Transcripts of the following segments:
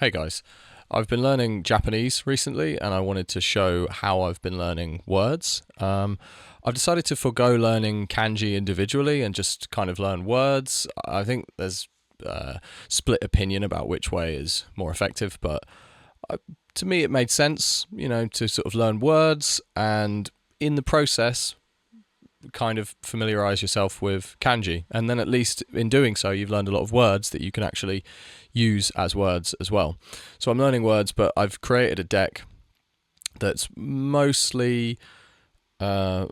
Hey guys, I've been learning Japanese recently and I wanted to show how I've been learning words. I've decided to forego learning kanji individually and just kind of learn words. I think there's split opinion about which way is more effective, but uh, to me it made sense, to sort of learn words and in the process kind of familiarize yourself with kanji. And then at least in doing so, you've learned a lot of words that you can actually use as words as well. So I'm learning words, but I've created a deck that's mostly A,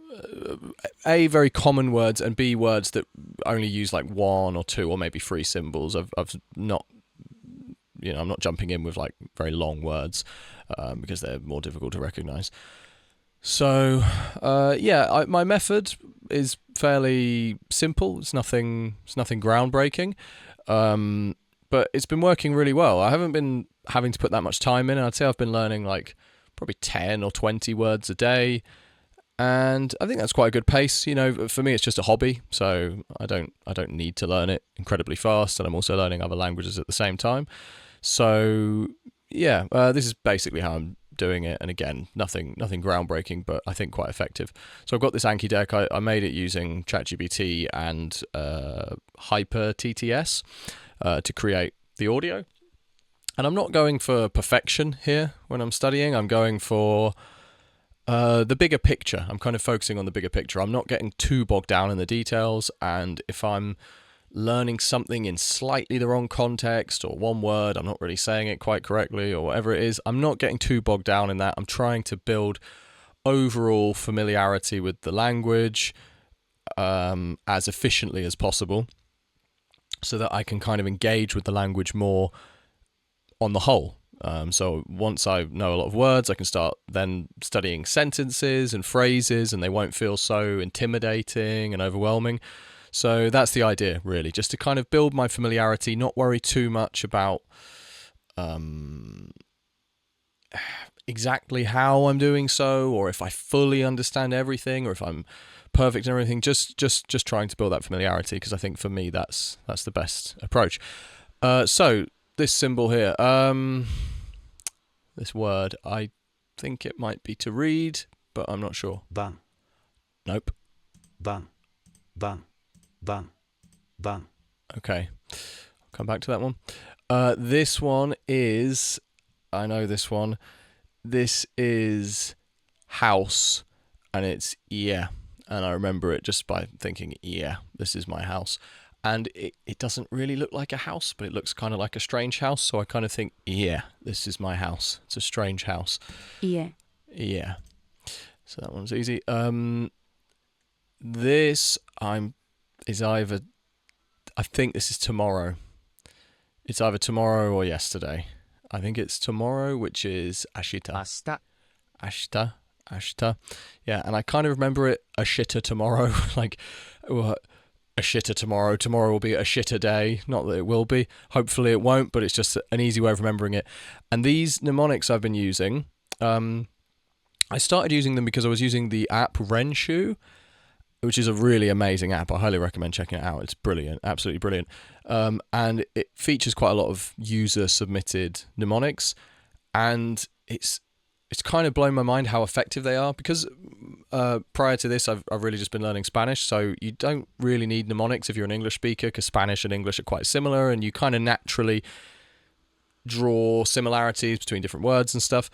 very common words, and B, words that only use like one or two or maybe three symbols. I've not, I'm not jumping in with like very long words because they're more difficult to recognize. So, my method is fairly simple. It's nothing groundbreaking, but it's been working really well. I haven't been having to put that much time in. I'd say I've been learning like probably 10 or 20 words a day, and I think that's quite a good pace. For me, it's just a hobby, so I don't need to learn it incredibly fast, and I'm also learning other languages at the same time. So, this is basically how I'm doing it, and again, nothing groundbreaking, but I think quite effective. So I've got this Anki deck. I made it using ChatGPT and Hyper TTS to create the audio. And I'm not going for perfection here when I'm studying. I'm going for the bigger picture. I'm kind of focusing on the bigger picture. I'm not getting too bogged down in the details, and if I'm learning something in slightly the wrong context or one word, I'm not really saying it quite correctly or whatever it is, I'm not getting too bogged down in that. I'm trying to build overall familiarity with the language as efficiently as possible so that I can kind of engage with the language more on the whole. So once I know a lot of words, I can start then studying sentences and phrases, and they won't feel so intimidating and overwhelming. So that's the idea, really, just to kind of build my familiarity, not worry too much about exactly how I'm doing so, or if I fully understand everything, or if I'm perfect in everything. Just trying to build that familiarity, because I think for me that's the best approach. So this symbol here, this word, I think it might be to read, but I'm not sure. Van, Nope. van, van. Van. Okay, I'll come back to that one. This one is, I know this one. This is house, and it's yeah. And I remember it just by thinking, yeah, this is my house. And it doesn't really look like a house, but it looks kind of like a strange house. So I kind of think, yeah, this is my house. It's a strange house. Yeah. Yeah. So that one's easy. This is either, I think this is tomorrow. It's either tomorrow or yesterday. I think it's tomorrow, which is ashita. 明日 Ashita. Yeah, and I kind of remember it ashita tomorrow. Like, ashita tomorrow. Tomorrow will be a shitter day. Not that it will be. Hopefully it won't, but it's just an easy way of remembering it. And these mnemonics I've been using, I started using them because I was using the app Renshu, which is a really amazing app. I highly recommend checking it out. It's brilliant, absolutely brilliant. And it features quite a lot of user-submitted mnemonics, and it's kind of blown my mind how effective they are, because prior to this, I've really just been learning Spanish, so you don't really need mnemonics if you're an English speaker, because Spanish and English are quite similar, and you kind of naturally draw similarities between different words and stuff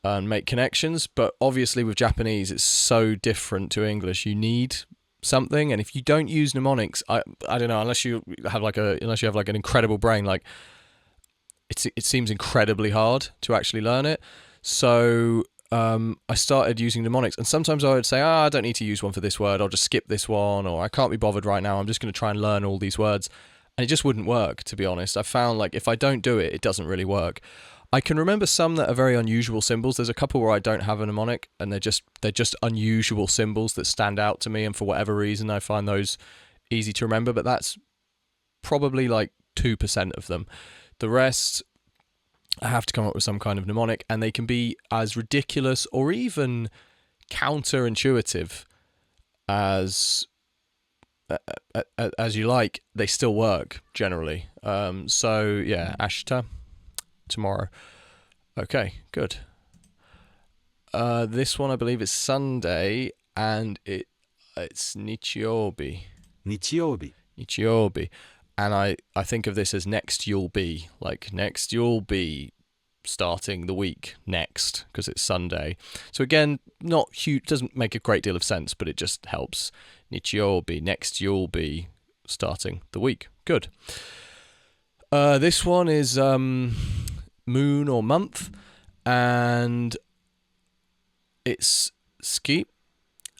and make connections. But obviously with Japanese, it's so different to English. You need something, and if you don't use mnemonics, I don't know, unless you have like an incredible brain, like it seems incredibly hard to actually learn it. So I started using mnemonics, and sometimes I would say, I don't need to use one for this word, I'll just skip this one, or I can't be bothered right now, I'm just going to try and learn all these words. And it just wouldn't work, to be honest. I found like if I don't do it, it doesn't really work. I can remember some that are very unusual symbols. There's a couple where I don't have a mnemonic, and they're just unusual symbols that stand out to me, and for whatever reason I find those easy to remember, but that's probably like 2% of them. The rest, I have to come up with some kind of mnemonic, and they can be as ridiculous or even counterintuitive as you like. They still work generally. So yeah, Ashita, tomorrow. Okay, good. This one I believe is Sunday, and it's Nichiobi. 日曜日 Nichiobi. And I think of this as next you'll be. Like, next you'll be starting the week next, because it's Sunday. So again, not huge, doesn't make a great deal of sense, but it just helps. Nichiobi, next you'll be starting the week. Good. This one is moon or month, and it's ski,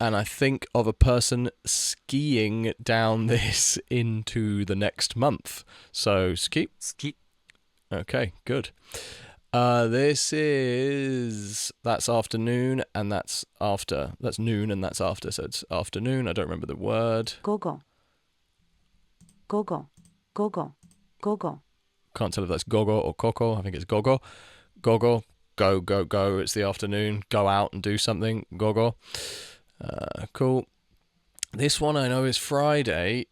and I think of a person skiing down this into the next month. So ski. 好き Okay, good. This is, that's afternoon, and that's after. That's noon, and that's after. So it's afternoon. I don't remember the word. 午後午後午後午後 Can't tell if that's gogo or koko. I think it's gogo. Gogo, go, go, go. It's the afternoon. Go out and do something. Gogo. Cool. This one I know is Friday.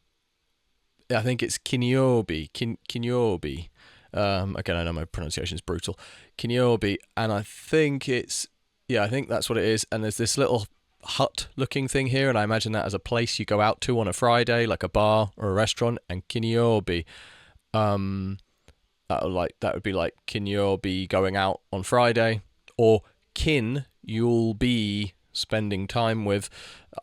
I think it's kinyobi. Kinyobi. Again, I know my pronunciation is brutal. Kinyobi. And I think it's, yeah, I think that's what it is. And there's this little hut-looking thing here, and I imagine that as a place you go out to on a Friday, like a bar or a restaurant. And kinyobi. That would be like you'll be going out on Friday, or you'll be spending time with.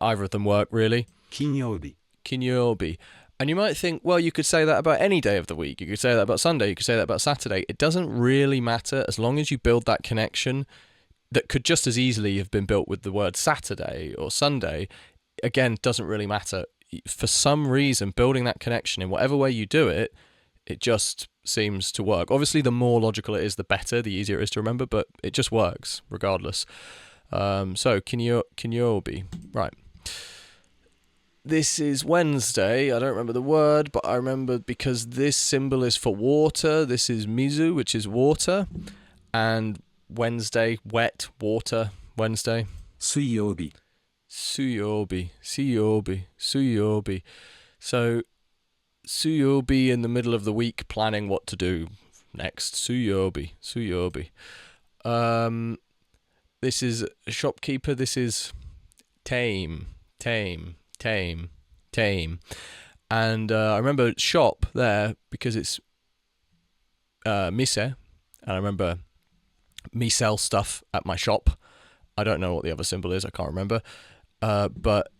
Either of them work, really. 金曜日 Kinyobi. And you might think, well, you could say that about any day of the week. You could say that about Sunday. You could say that about Saturday. It doesn't really matter as long as you build that connection that could just as easily have been built with the word Saturday or Sunday. Again, doesn't really matter. For some reason, building that connection in whatever way you do it, it just seems to work. Obviously, the more logical it is, the better, the easier it is to remember, but it just works regardless. So, kinyobi. Right. This is Wednesday. I don't remember the word, but I remember because this symbol is for water. This is mizu, which is water. And Wednesday, wet, water, Wednesday. 水曜日 Suyobi, suyobi. So, suyobi in the middle of the week, planning what to do next. Suyobi. This is a shopkeeper. This is tame. And I remember shop there because it's mise, and I remember me sell stuff at my shop. I don't know what the other symbol is. I can't remember. But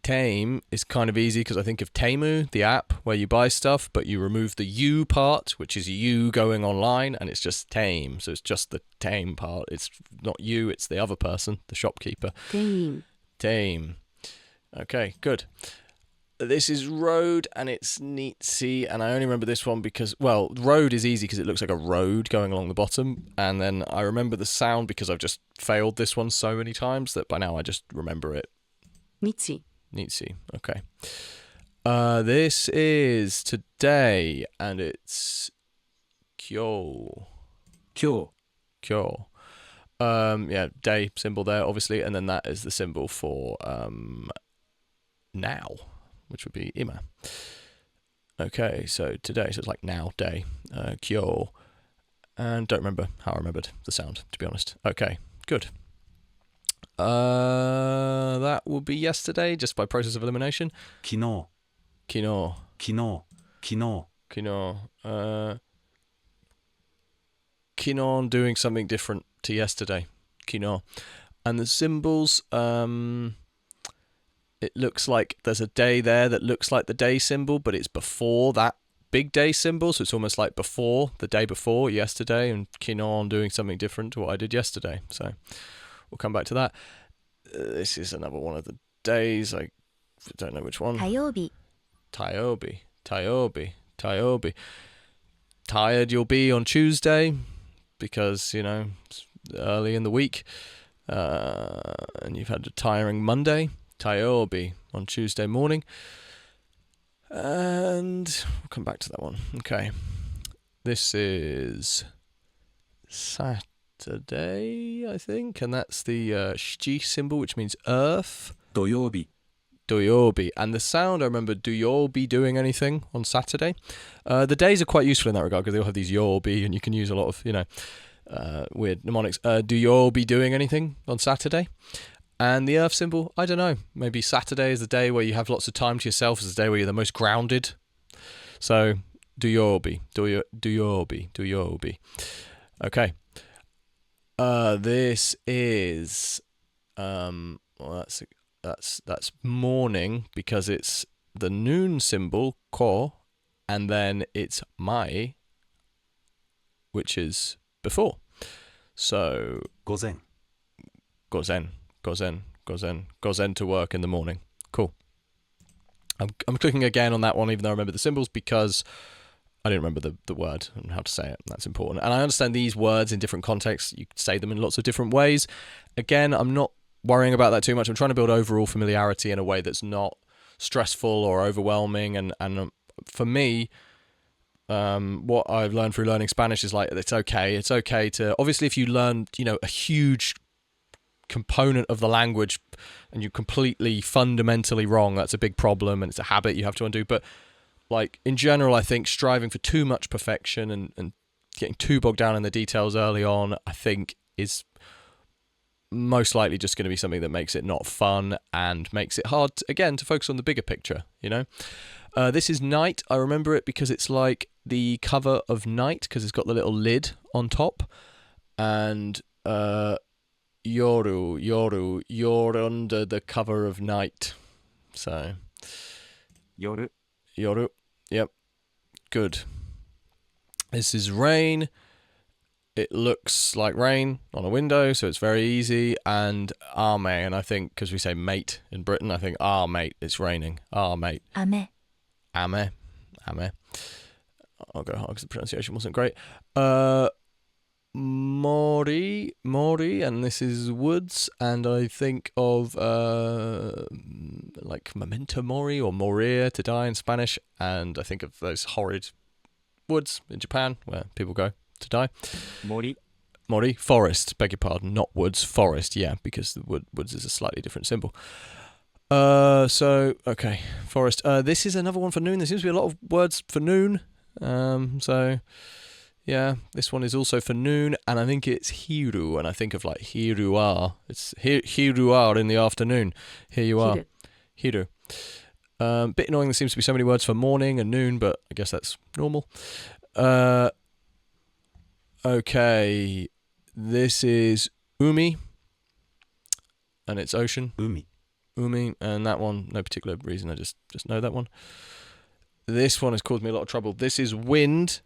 tame is kind of easy because I think of Temu, the app where you buy stuff, but you remove the you part, which is you going online, and it's just tame. So it's just the tame part. It's not you, it's the other person, the shopkeeper. Tame. Okay, good. This is road, and it's Nitsi, and I only remember this one because, well, road is easy because it looks like a road going along the bottom, and then I remember the sound because I've just failed this one so many times that by now I just remember it. 日 Nitsi, okay. This is today, and it's Kyo. 今日 Kyo. Yeah, day symbol there, obviously, and then that is the symbol for now, which would be ima. Okay, so today, so it's like now, day, kyo, and don't remember how I remembered the sound, to be honest. Okay, good. That would be yesterday, just by process of elimination. 昨日 Kino, 昨日 Kino doing something different to yesterday. Kino. And the symbols, it looks like there's a day there that looks like the day symbol, but it's before that big day symbol, so it's almost like before, the day before, yesterday, and Kino doing something different to what I did yesterday. So we'll come back to that. This is another one of the days. I don't know which one. 火曜日 Taiobi. Tired you'll be on Tuesday because, you know, it's early in the week, and you've had a tiring Monday. Taiobi on Tuesday morning. And we'll come back to that one. Okay. This is Saturday, I think, and that's the Shiji symbol, which means earth. 土曜日 Doyobi. And the sound, I remember, do you be doing anything on Saturday? The days are quite useful in that regard because they all have these yobi, and you can use a lot of, weird mnemonics. Do you be doing anything on Saturday? And the earth symbol, I don't know. Maybe Saturday is the day where you have lots of time to yourself. It's the day where you're the most grounded. So, do you be. Okay. This is that's morning because it's the noon symbol ko, and then it's mai, which is before. So 午前 gozen to work in the morning. Cool. I'm clicking again on that one, even though I remember the symbols, because I didn't remember the word and how to say it. That's important. And I understand these words in different contexts. You can say them in lots of different ways. Again, I'm not worrying about that too much. I'm trying to build overall familiarity in a way that's not stressful or overwhelming. And for me, what I've learned through learning Spanish is like, it's okay. It's okay to, obviously, if you learn, a huge component of the language and you're completely fundamentally wrong, that's a big problem and it's a habit you have to undo. But like in general, I think striving for too much perfection and getting too bogged down in the details early on, I think is most likely just going to be something that makes it not fun and makes it hard, again, to focus on the bigger picture, This is Night. I remember it because it's like the cover of Night, because it's got the little lid on top. And Yoru, you're under the cover of night. So 夜 Yoru, yep, good. This is rain. It looks like rain on a window, so it's very easy. And ame, and I think because we say mate in Britain, I think mate, it's raining. Mate, 雨 ame. I'll go hard because the pronunciation wasn't great. Mori, and this is woods, and I think of like memento mori or morir, to die in Spanish, and I think of those horrid woods in Japan where people go to die. 森 Mori, forest, beg your pardon, not woods, forest, yeah, because the woods is a slightly different symbol. So, okay, forest. This is another one for noon. There seems to be a lot of words for noon. So, yeah, this one is also for noon, and I think it's hiru, and I think of like hiruar. It's hiruar in the afternoon. Here you are. Hiru. Bit annoying, there seems to be so many words for morning and noon, but I guess that's normal. Okay, this is umi, and it's ocean. 海 Umi, and that one, no particular reason, I just know that one. This one has caused me a lot of trouble. This is wind,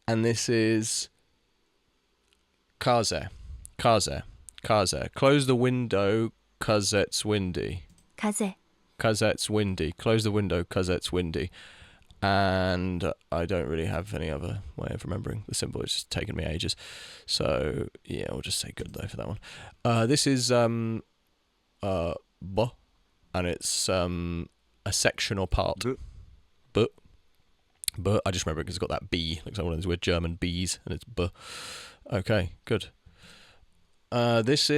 and this is kaze. Close the window, 'cause it's windy. 風 'Cause it's windy. Close the window, 'cause it's windy. And I don't really have any other way of remembering the symbol. It's just taken me ages. So, yeah, we'll just say good, though, for that one. This is bu, and it's a section or part. ぶ But I just remember it because it's got that B. Looks like one of those weird German B's, and it's B. Okay, good. This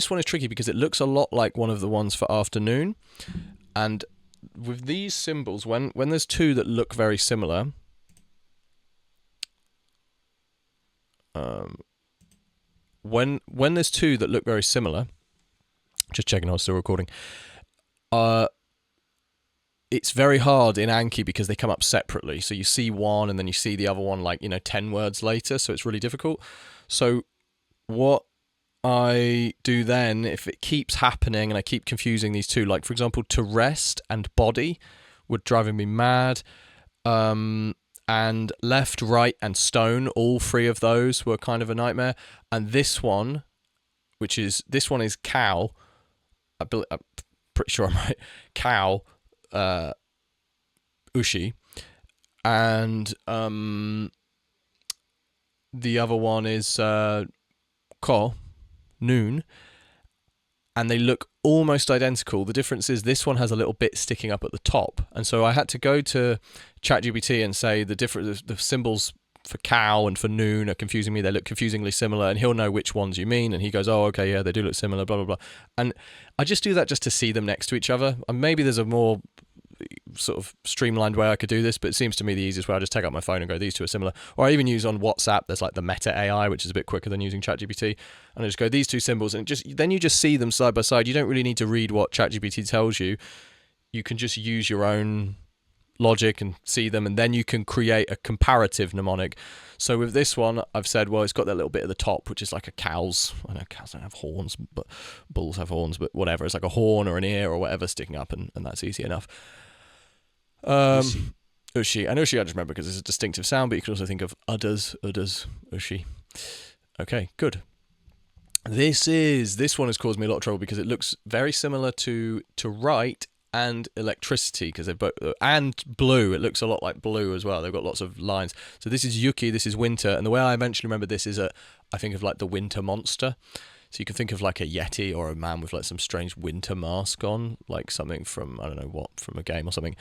one is tricky because it looks a lot like one of the ones for afternoon. And with these symbols, when there's two that look very similar, when there's two that look very similar, just checking I was still recording, it's very hard in Anki because they come up separately. So you see one and then you see the other one 10 words later, so it's really difficult. So what I do then, if it keeps happening and I keep confusing these two, like for example, to rest and body would driving me mad. And left, right, and stone, all three of those were kind of a nightmare. And this one is cow. I'm pretty sure I'm right. Cow, ushi, and the other one is ko, noon, and they look almost identical. The difference is this one has a little bit sticking up at the top, and so I had to go to ChatGPT and say the symbols for cow and for noon are confusing me. They look confusingly similar, and he'll know which ones you mean. And he goes, oh, okay, yeah, they do look similar, blah, blah, blah. And I just do that just to see them next to each other. And maybe there's a more sort of streamlined way I could do this, but it seems to me the easiest way. I just take out my phone and go, these two are similar. Or I even use on WhatsApp, there's like the Meta AI, which is a bit quicker than using ChatGPT, and I just go, these two symbols, and then you just see them side by side. You don't really need to read what ChatGPT tells you. You can just use your own logic and see them, and then you can create a comparative mnemonic. So with this one, I've said, well, it's got that little bit at the top, which is like a cow's. I know cows don't have horns, but bulls have horns, but whatever. It's like a horn or an ear or whatever sticking up, and that's easy enough. Ushi. And Ushi I just remember because it's a distinctive sound, but you can also think of udders, Ushi. Okay, good. This one has caused me a lot of trouble because it looks very similar to write and electricity, because they've both, and blue. It looks a lot like blue as well. They've got lots of lines. So this is Yuki, this is winter, and the way I eventually remember this is I think of like the winter monster. So you can think of like a Yeti or a man with like some strange winter mask on, like something from, I don't know what, from a game or something.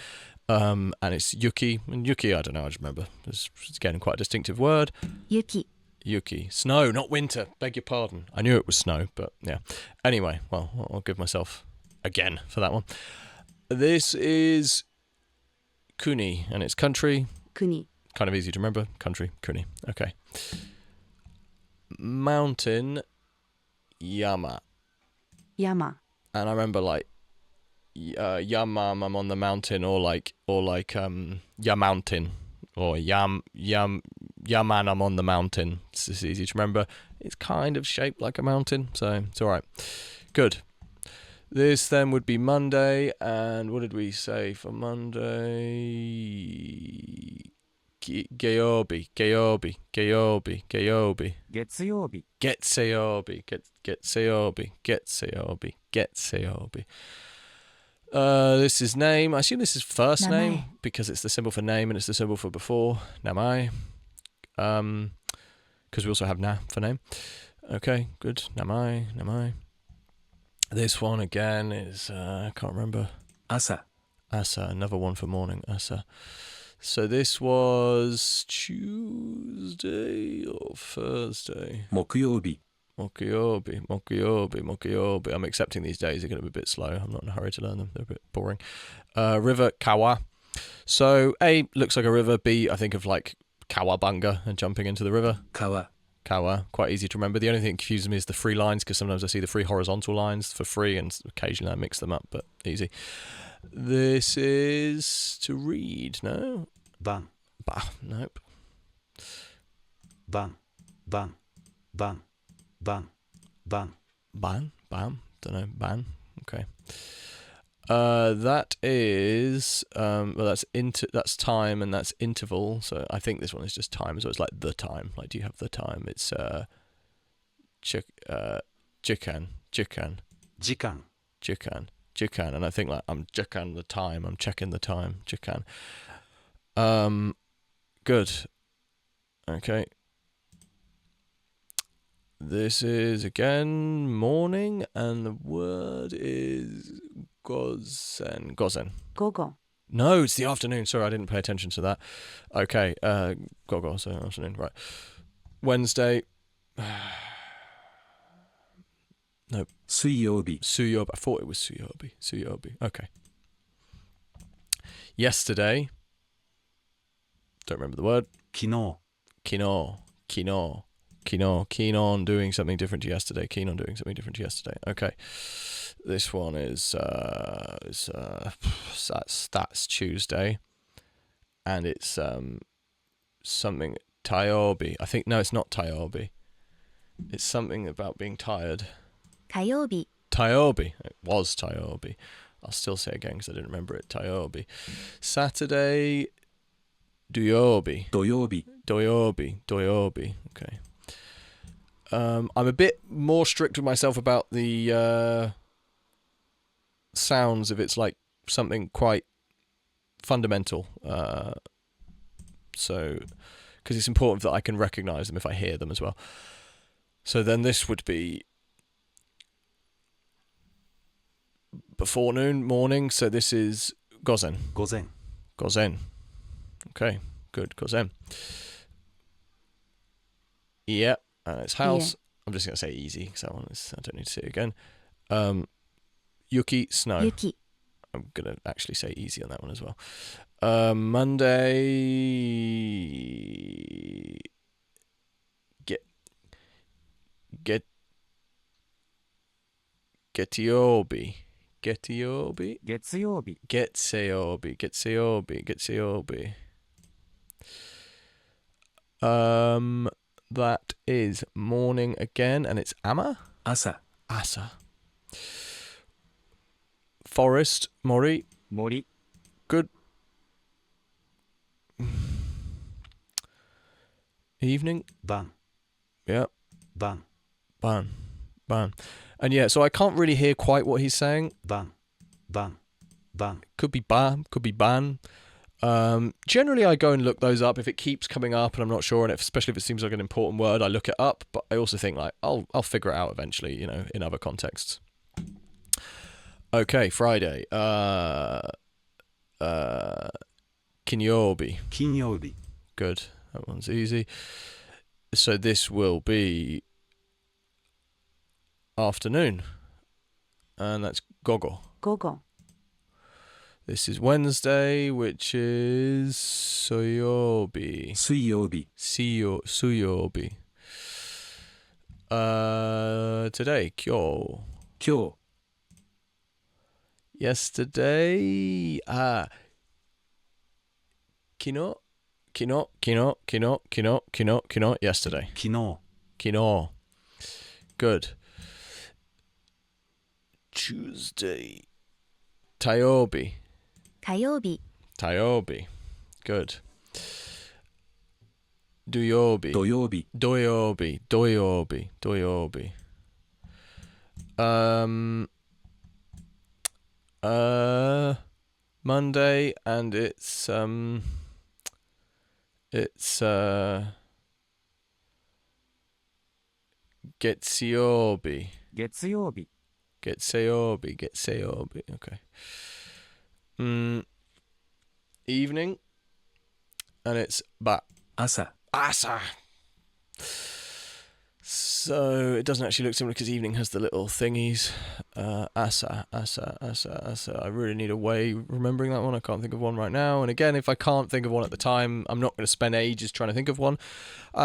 And it's Yuki. And Yuki, I don't know, I just remember. It's again quite a distinctive word. Yuki. Snow, not winter. Beg your pardon. I knew it was snow, but yeah. Anyway, well, I'll give myself again for that one. This is Kuni, and it's country. Kuni. Kind of easy to remember. Country, Kuni. Okay. Mountain, Yama. Yama. And I remember like Yamam, I'm on the mountain, or like Yamountain, or Yaman, I'm on the mountain. It's just easy to remember. It's kind of shaped like a mountain, so it's all right. Good. This then would be Monday, and what did we say for Monday? Geobi. 月曜日、 Getseobi. This is name. I assume this is first Namae. name because it's the symbol for name and it's the symbol for before. Namae. Because we also have na for name. Okay, good. Namae. This one again is I can't remember. 朝、 Asa, another one for morning. Asa. So this was Tuesday or Thursday. 木曜日、 Mokiobi. I'm accepting these days are going to be a bit slow. I'm not in a hurry to learn them. They're a bit boring. River, Kawa. So A, looks like a river. B, I think of like Kawabunga and jumping into the river. 川、 Kawa, quite easy to remember. The only thing that confuses me is the free lines, because sometimes I see the free horizontal lines for free and occasionally I mix them up, but easy. This is to read, no? 晩、 Nope. 晩、晩、晩、晩、晩、 Ban? Don't know. Ban? Okay. That is well, that's time and that's interval. So I think this one is just time. So it's like the time. Like, do you have the time? It's jikan, and I think like I'm jikan the time. I'm checking the time. Jikan. Good. Okay. This is again morning, and the word is gozen. Gogo. No, it's the afternoon. Sorry, I didn't pay attention to that. Okay, gogo, so afternoon, right. Wednesday. No, 水曜日、 Suyobi. I thought it was Suyobi. Okay. Yesterday. Don't remember the word. 昨日、 Keen on doing something different to yesterday. Okay. This one is that's Tuesday, and it's something Taiobi. I think no, it's not Taiobi. It's something about being tired. 火曜日、 Taiobi. It was Taiobi. I'll still say it again because I didn't remember it. Taiobi. Saturday. Duyobi. 土曜日、 Doyobi. Okay. I'm a bit more strict with myself about the sounds if it's like something quite fundamental. So, because it's important that I can recognize them if I hear them as well. So then this would be before noon, morning. So this is Gozen. 午前、 Gozen. Okay, good. Gozen. Yeah, and it's house. I'm just gonna say easy because I don't need to say it again. Yuki, snow. 雪 I'm gonna actually say easy on that one as well. Monday. Get Getiobi. Getiobi. 月曜日、 Getseobi. Getseobi. Getseobi. That is morning again, and it's Ama? 朝、 Asa. Forest, Mori. 森、 Good. Evening. 晩、 Yeah. 晩、 Ban. Ban. And yeah, so I can't really hear quite what he's saying. 晩、晩、晩、 Could be ba, could be ban. Generally, I go and look those up if it keeps coming up and I'm not sure, and especially if it seems like an important word, I look it up. But I also think like I'll figure it out eventually, in other contexts. Okay, Friday. Kinyobi. 金曜日、 Good. That one's easy. So this will be afternoon, and that's gogo. 午後 This is Wednesday, which is soyobi. 水曜日、 Suyobi. Today, kyo. 今日、 Yesterday, kino. Yesterday. 昨日、 Kino. Good. Tuesday. Tayobi. 火曜日 Tayobi. Good. Duyobi. 土曜日、 Doyobi. Doyobi. Doyobi. Monday, and it's Getsiobi. 月曜日、 Getseobi. Getseobi. Okay. Evening, and it's ba. 朝、 Asa. So it doesn't actually look similar because evening has the little thingies. Asa. I really need a way remembering that one. I can't think of one right now. And again, if I can't think of one at the time, I'm not going to spend ages trying to think of one.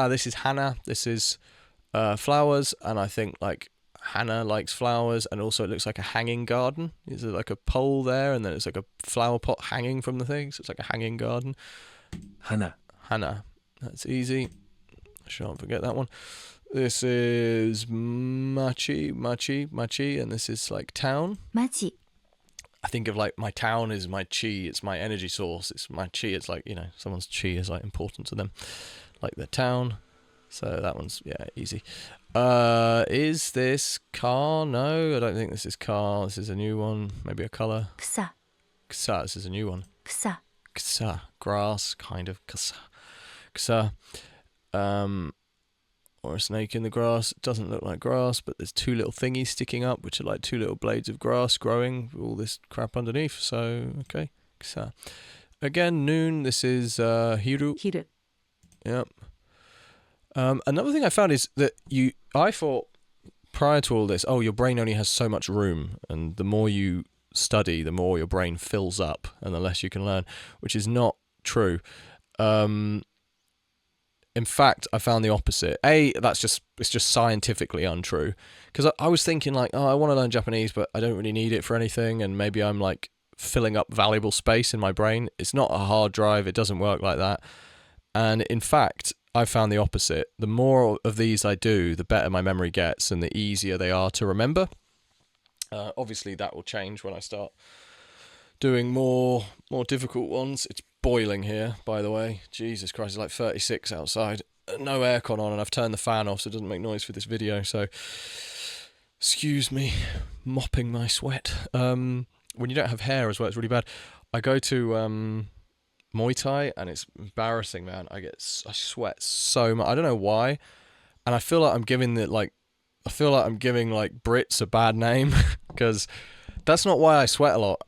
This is Hannah. This is flowers, and I think like Hannah likes flowers, and also it looks like a hanging garden. Is there like a pole there, and then it's like a flower pot hanging from the thing, so it's like a hanging garden. 花、 Hannah. That's easy. I shan't forget that one. This is Machi, and this is like town. 町 I think of like my town is my chi, it's my energy source, it's my chi, it's like, someone's chi is like important to them, like their town. So that one's, easy. Is this car? No, I don't think this is car. This is a new one. Maybe a colour. 草 Ksa, this is a new one. 草 Ksa, grass, kind of. Ksa. Or a snake in the grass. It doesn't look like grass, but there's two little thingies sticking up, which are like two little blades of grass growing with all this crap underneath. So, okay. Ksa. Again, noon. This is hiru. 昼 Yep. Another thing I found is that I thought prior to all this, your brain only has so much room, and the more you study, the more your brain fills up, and the less you can learn, which is not true. In fact, I found the opposite. It's just scientifically untrue. Because I was thinking like, I want to learn Japanese, but I don't really need it for anything, and maybe I'm like filling up valuable space in my brain. It's not a hard drive. It doesn't work like that. And in fact, I found the opposite. The more of these I do, the better my memory gets, and the easier they are to remember. Obviously, that will change when I start doing more difficult ones. It's boiling here, by the way. Jesus Christ, it's like 36 outside. No aircon on, and I've turned the fan off so it doesn't make noise for this video. So, excuse me, mopping my sweat. When you don't have hair as well, it's really bad. I go to Muay Thai, and it's embarrassing, man. I sweat so much. I don't know why, and I feel like I'm giving Brits a bad name because that's not why I sweat a lot.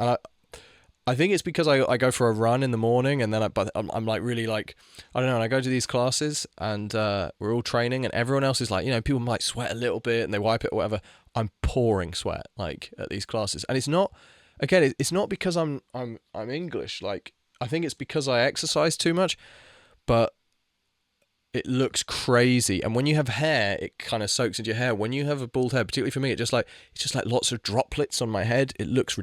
And I think it's because I go for a run in the morning, and then I'm like really like, I don't know, and I go to these classes, and we're all training, and everyone else is like, people might sweat a little bit and they wipe it or whatever. I'm pouring sweat like at these classes, and it's not, again, it's not because I'm English. Like, I think it's because I exercise too much, but it looks crazy. And when you have hair, it kind of soaks into your hair. When you have a bald head, particularly for me, it's just like lots of droplets on my head. It looks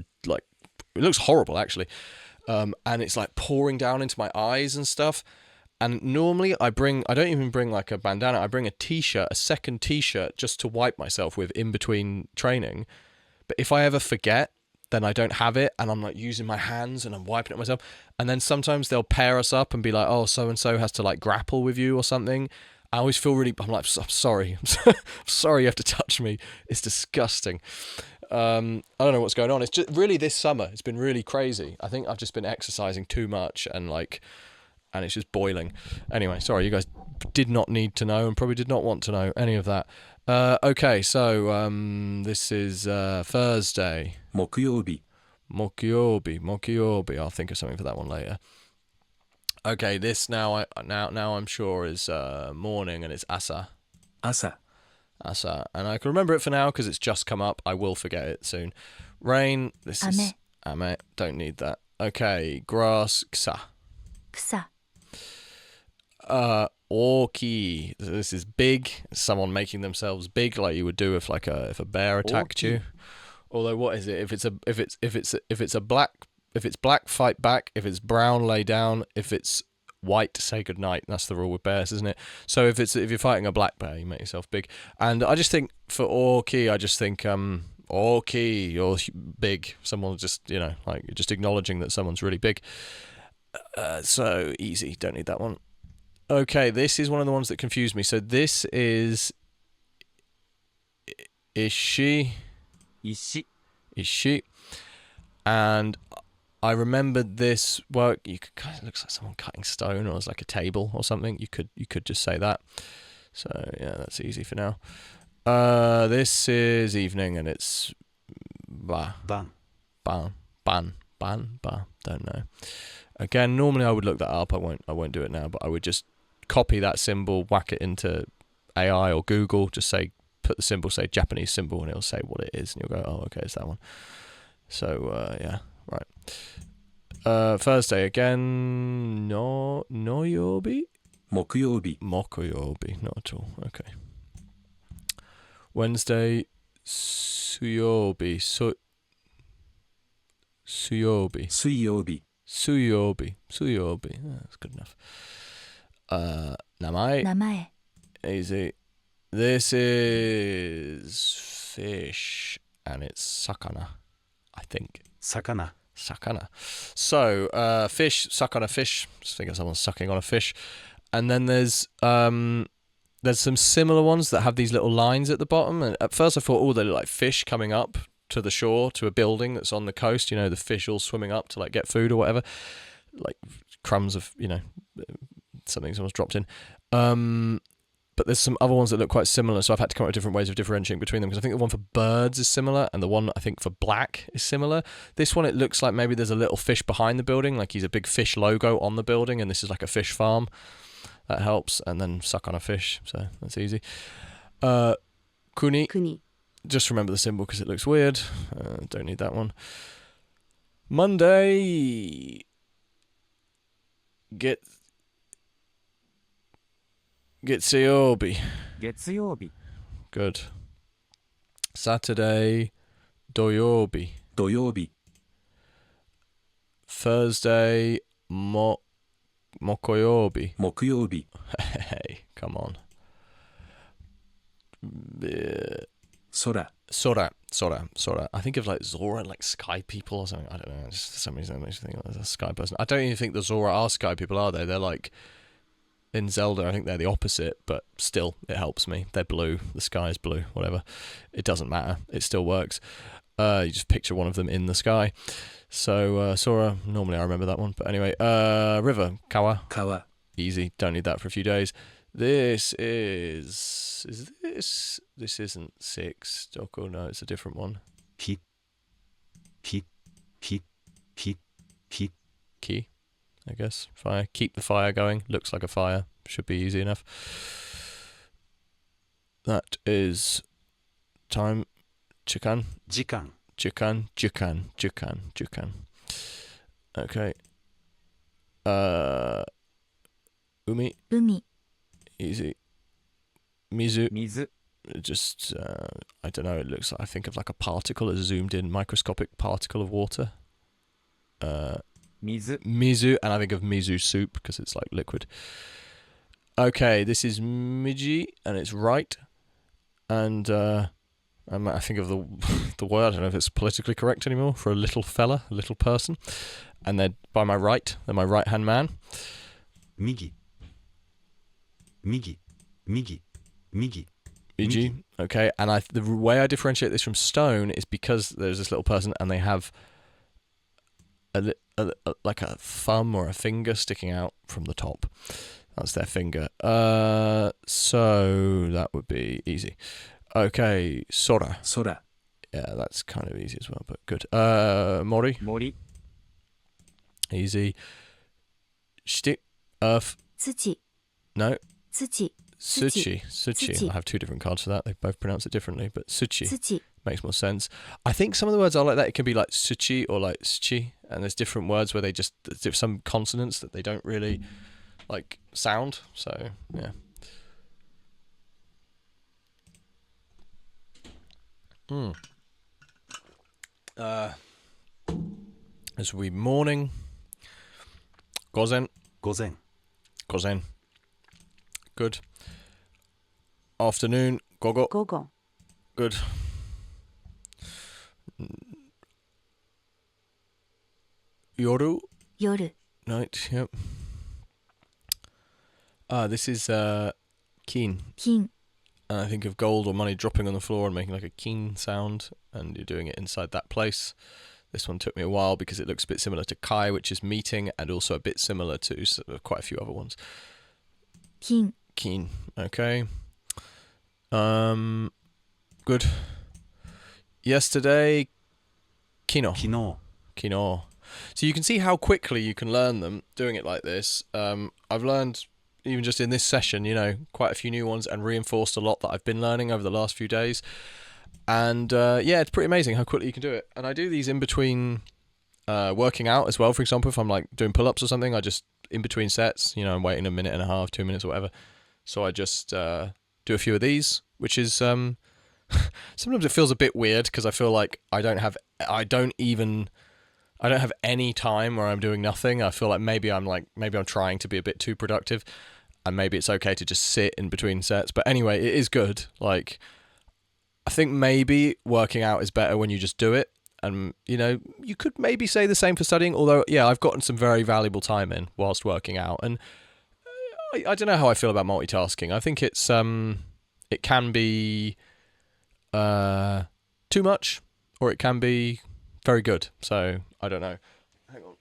it looks horrible, actually. And it's like pouring down into my eyes and stuff. And normally I don't even bring like a bandana. I bring a second t-shirt, just to wipe myself with in between training. But if I ever forget, then I don't have it, and I'm like using my hands and I'm wiping it myself. And then sometimes they'll pair us up and be like, oh, so-and-so has to like grapple with you or something. I always feel I'm like, I'm sorry. I'm sorry you have to touch me. It's disgusting. I don't know what's going on. It's just really this summer. It's been really crazy. I think I've just been exercising too much, and it's just boiling. Anyway, sorry, you guys did not need to know and probably did not want to know any of that. Okay, so this is Thursday. 木曜日 Mokyobi. I'll think of something for that one later. Okay, this now I'm sure is morning, and it's asa. 朝 Asa, and I can remember it for now because it's just come up. I will forget it soon. Rain. This is ame. Don't need that. Okay, grass. Ksa. 草 Orki. This is big. Someone making themselves big, like you would do if a bear attacked you. Although, what is it? If it's black, fight back. If it's brown, lay down. If it's white, say goodnight. That's the rule with bears, isn't it? So if you're fighting a black bear, you make yourself big. And I just think for Orki, Orki, you're big. Someone just, like just acknowledging that someone's really big. So easy. Don't need that one. Okay, this is one of the ones that confused me. So this is Ishi. 石 Ishi. And I remembered this. Well, it looks like someone cutting stone, or it's like a table or something. You could just say that. So yeah, that's easy for now. This is evening, and it's ba 晩 ban. Don't know. Again, normally I would look that up. I won't do it now, but I would just copy that symbol, whack it into AI or Google, just put the symbol, say Japanese symbol, and it'll say what it is, and you'll go, oh, okay, it's that one. So yeah, right. Thursday again. Noyobi? 木曜日 Mokoyobi, not at all. Okay. Wednesday, Suyobi. Suyobi. 水曜日 Suyobi. Yeah, that's good enough. Namae. 名前 Easy. This is fish, and it's sakana, I think. 魚 Sakana. So, fish, sakana, fish. Just think of someone sucking on a fish. And then there's some similar ones that have these little lines at the bottom. And at first I thought, oh, they look like fish coming up to the shore, to a building that's on the coast. The fish all swimming up to like get food or whatever. Like crumbs of, something someone's dropped in. But there's some other ones that look quite similar, so I've had to come up with different ways of differentiating between them, because I think the one for birds is similar, and the one I think for black is similar. This one, it looks like maybe there's a little fish behind the building, like he's a big fish logo on the building, and this is like a fish farm. That helps. And then suck on a fish, so that's easy. Kuni. 国 Just remember the symbol because it looks weird. Don't need that one. Monday. Getsuyobi. 月曜日 Good. Saturday. Doyobi. 土曜日 Thursday. Mokoyobi. 木曜日 Hey, come on. 空 Sora. I think of like Zora, like sky people or something. I don't know. Just for some reason, I think of a sky person. I don't even think the Zora are sky people, are they? They're like in Zelda. I think they're the opposite, but still, it helps me. They're blue. The sky is blue. Whatever. It doesn't matter. It still works. You just picture one of them in the sky. So Sora. Normally, I remember that one, but anyway. River. Kawa. 川 Easy. Don't need that for a few days. This is this. This isn't 6. Doko, no, it's a different one. 日日日日火、 Key, I guess. Fire. Keep the fire going. Looks like a fire. Should be easy enough. That is time. Chikan. 時間、 Jukan. Okay. Umi. 海、 Easy. Mizu. 水、 Just, I don't know, it looks, I think of like a particle, a zoomed in microscopic particle of water. 水、 Mizu, and I think of mizu soup because it's like liquid. Okay, this is Miji, and it's right. And I think of the the word, I don't know if it's politically correct anymore, for a little fella, a little person. And they're by my right, they're my right-hand man. 右、右、右、右、 Miji, okay. And the way I differentiate this from stone is because there's this little person and they have like a thumb or a finger sticking out from the top. That's their finger. So that would be easy. Okay, Sora. 空、 Yeah, that's kind of easy as well, but good. Mori. 森、 Easy. Shiti. Earth. 土、 No. 土、 Suchi. Suchi. I have two different cards for that. They both pronounce it differently, but Suchi 土、 makes more sense. I think some of the words are like that. It can be like Suchi or like Schi, and there's different words where they just, there's some consonants that they don't really like sound. So, yeah. This will be morning. Gozen. 午前、 Gozen. Good. Afternoon. Gogo. 午後、 Good. Yoru. 夜、 Night. Yep. This is keen. 金、 And I think of gold or money dropping on the floor and making like a keen sound, and you're doing it inside that place. This one took me a while because it looks a bit similar to Kai, which is meeting, and also a bit similar to quite a few other ones. 金、 Keen. Okay. Good. Yesterday, Kino. 昨日、 Kino. So you can see how quickly you can learn them doing it like this. I've learned, even just in this session, quite a few new ones and reinforced a lot that I've been learning over the last few days. And yeah, it's pretty amazing how quickly you can do it. And I do these in between working out as well. For example, if I'm like doing pull-ups or something, I just, in between sets, I'm waiting a minute and a half, 2 minutes or whatever. So I just do a few of these, which is sometimes it feels a bit weird because I feel like I don't have any time where I'm doing nothing. I feel like maybe I'm trying to be a bit too productive, and maybe it's okay to just sit in between sets. But anyway, it is good. Like, I think maybe working out is better when you just do it. And, you could maybe say the same for studying, although, yeah, I've gotten some very valuable time in whilst working out. And I don't know how I feel about multitasking. I think it's, it can be too much, or it can be very good. So, I don't know. Hang on.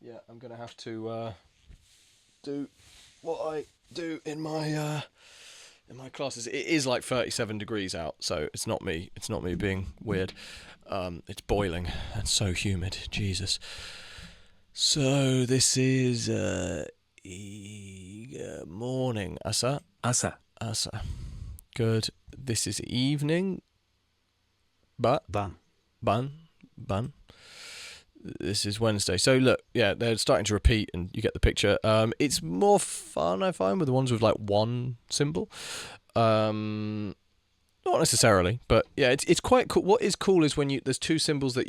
Yeah, I'm going to have to do what I do in my classes. It is like 37 degrees out, so it's not me being weird. It's boiling and so humid. Jesus. So this is morning. Asa. 朝、 Asa. Good. This is evening. But 晩、 Bun. This is Wednesday. So look, yeah, they're starting to repeat, and you get the picture. It's more fun, I find, with the ones with like one symbol. Not necessarily, but yeah, it's quite cool. What is cool is when there's two symbols that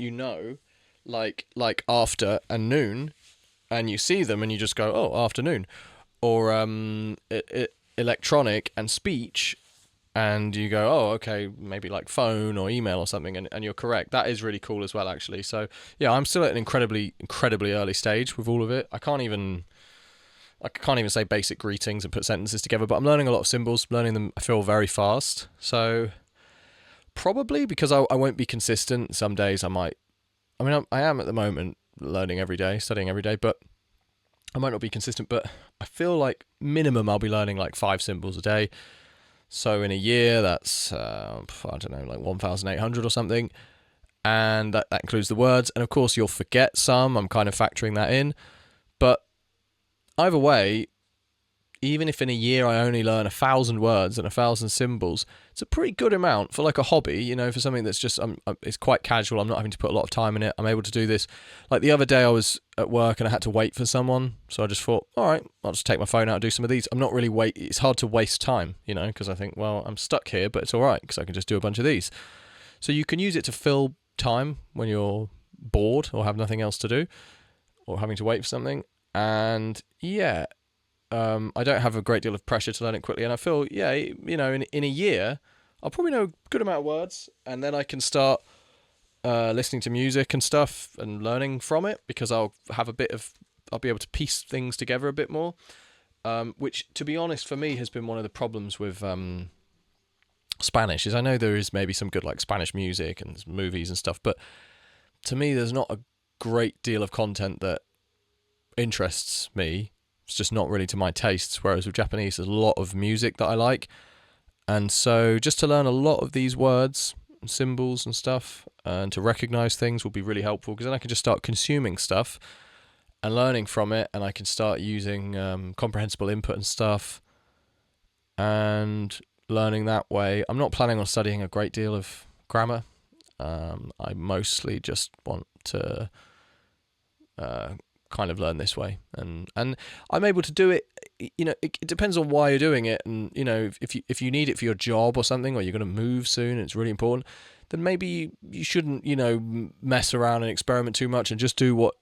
like after and noon, and you see them and you just go, oh, afternoon, or electronic and speech. And you go, oh, okay, maybe like phone or email or something, and you're correct. That is really cool as well, actually. So, yeah, I'm still at an incredibly, incredibly early stage with all of it. I can't even say basic greetings and put sentences together, but I'm learning a lot of symbols, learning them, I feel, very fast. So, probably because I won't be consistent. Some days I am at the moment learning every day, studying every day, but I might not be consistent. But I feel like minimum I'll be learning like 5 symbols a day. So in a year, that's, I don't know, like 1,800 or something. And that includes the words. And of course, you'll forget some. I'm kind of factoring that in. But either way, even if in a year I only learn 1,000 words and 1,000 symbols, it's a pretty good amount for like a hobby, you know, for something that's just, it's quite casual. I'm not having to put a lot of time in it. I'm able to do this. Like the other day I was at work and I had to wait for someone. So I just thought, all right, I'll just take my phone out and do some of these. I'm not really it's hard to waste time, you know, because I think, well, I'm stuck here, but it's all right because I can just do a bunch of these. So you can use it to fill time when you're bored or have nothing else to do or having to wait for something. And yeah, I don't have a great deal of pressure to learn it quickly, and I feel, yeah, you know, in a year, I'll probably know a good amount of words, and then I can start listening to music and stuff and learning from it because I'll be able to piece things together a bit more, which, to be honest, for me has been one of the problems with Spanish. Is I know there is maybe some good like Spanish music and movies and stuff, but to me, there's not a great deal of content that interests me. It's just not really to my tastes, whereas with Japanese, there's a lot of music that I like. And so just to learn a lot of these words, and symbols and stuff, and to recognize things will be really helpful because then I can just start consuming stuff and learning from it, and I can start using comprehensible input and stuff and learning that way. I'm not planning on studying a great deal of grammar. I mostly just want to kind of learn this way, and I'm able to do it. You know, it depends on why you're doing it, and you know, if you need it for your job or something, or you're going to move soon and it's really important, then maybe you shouldn't, you know, mess around and experiment too much and just do what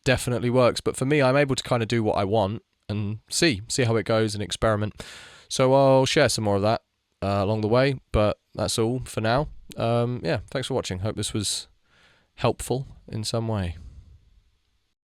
definitely works. But for me, I'm able to kind of do what I want and see how it goes and experiment. So I'll share some more of that along the way, but that's all for now. Yeah, thanks for watching. Hope this was helpful in some way.